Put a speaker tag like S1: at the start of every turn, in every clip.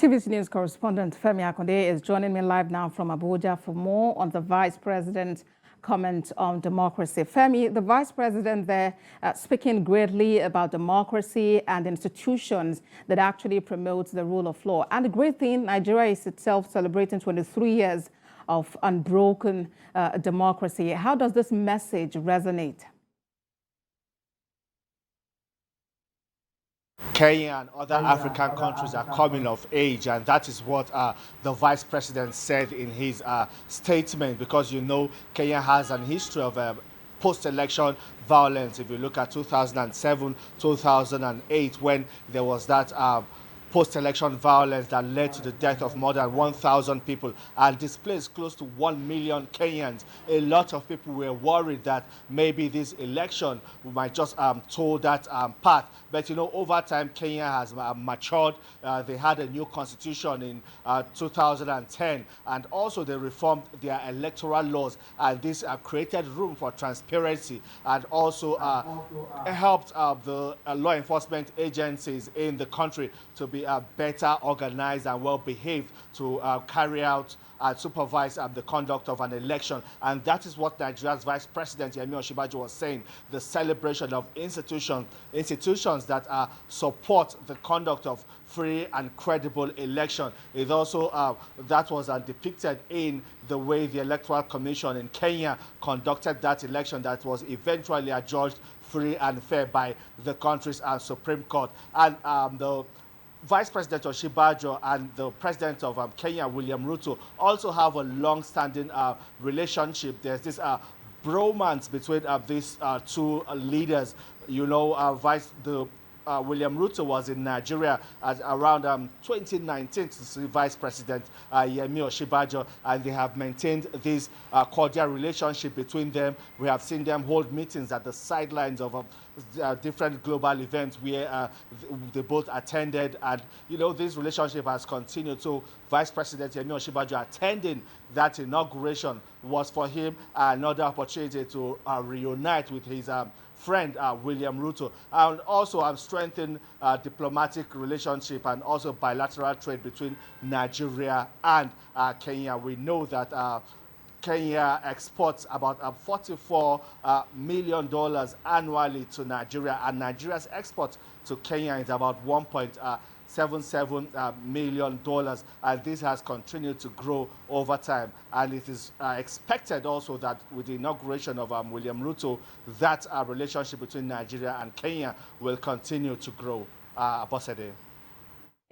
S1: TVC News Correspondent Femi Akande is joining me live now from Abuja for more on the Vice President's comment on democracy. Femi, the Vice President there speaking greatly about democracy and institutions that actually promote the rule of law. And the great thing, Nigeria is itself celebrating 23 years of unbroken democracy. How does this message resonate?
S2: Kenya and other African countries are coming of age, and that is what the Vice President said in his statement, because you know Kenya has an history of post-election violence. If you look at 2007, 2008, when there was that post-election violence that led to the death of more than 1,000 people and displaced close to 1 million Kenyans. A lot of people were worried that maybe this election might just toll that path. But you know, over time, Kenya has matured. They had a new constitution in 2010, and also they reformed their electoral laws, and this created room for transparency and also helped the law enforcement agencies in the country to be better organized and well behaved to carry out and supervise the conduct of an election. And that is what Nigeria's Vice President Femi Osinbajo was saying, the celebration of institutions that support the conduct of free and credible election. It also, that was depicted in the way the Electoral Commission in Kenya conducted that election that was eventually adjudged free and fair by the country's Supreme Court. And the Vice President Osinbajo and the President of Kenya, William Ruto, also have a long-standing relationship. There's this bromance between these two leaders. You know, William Ruto was in Nigeria at around 2019 to see Vice President Femi Osinbajo, and they have maintained this cordial relationship between them. We have seen them hold meetings at the sidelines of different global events where they both attended, and you know, this relationship has continued. So Vice President Femi Osinbajo attending that inauguration was for him another opportunity to reunite with his friend William Ruto, and also strengthen diplomatic relationship and also bilateral trade between Nigeria and Kenya. We know that Kenya exports about $44 million annually to Nigeria, and Nigeria's export to Kenya is about $1.77 million, and this has continued to grow over time. And it is expected also that with the inauguration of William Ruto, that relationship between Nigeria and Kenya will continue to grow. Abosede.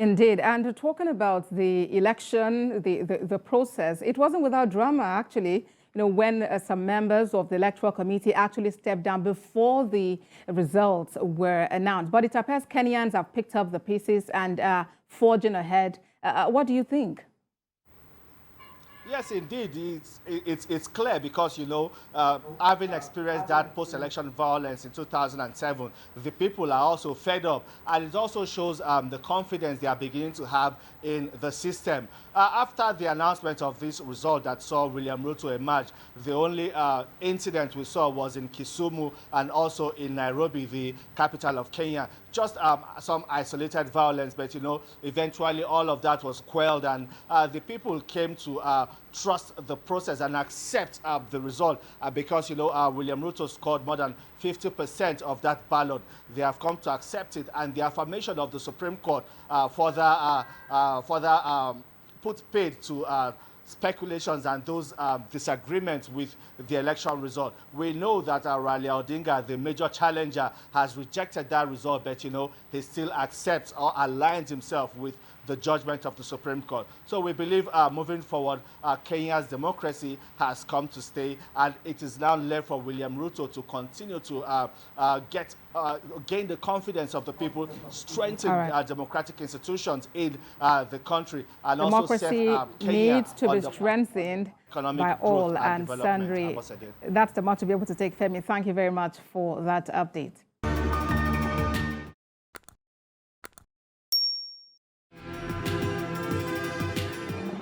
S1: Indeed. And talking about the election, the process, it wasn't without drama, actually. You know, when some members of the Electoral Committee actually stepped down before the results were announced. But it appears Kenyans have picked up the pieces and forging ahead. What do you think?
S2: Yes, indeed. It's clear because, you know, having experienced that post-election violence in 2007, the people are also fed up. And it also shows the confidence they are beginning to have in the system. After the announcement of this result that saw William Ruto emerge, the only incident we saw was in Kisumu and also in Nairobi, the capital of Kenya. Just some isolated violence, but, you know, eventually all of that was quelled, and the people came to trust the process and accept the result because, you know, William Ruto scored more than 50% of that ballot. They have come to accept it, and the affirmation of the Supreme Court further put paid to speculations and those disagreements with the election result. We know that Raila Odinga, the major challenger, has rejected that result, but, you know, he still accepts or aligns himself with the judgment of the Supreme Court. So we believe moving forward, Kenya's democracy has come to stay, and it is now left for William Ruto to continue to gain the confidence of the people, strengthen democratic institutions in the country, and
S1: democracy
S2: also set Kenya
S1: needs to be strengthened by all and sundry. That's the much to be able to take. Femi, thank you very much for that update.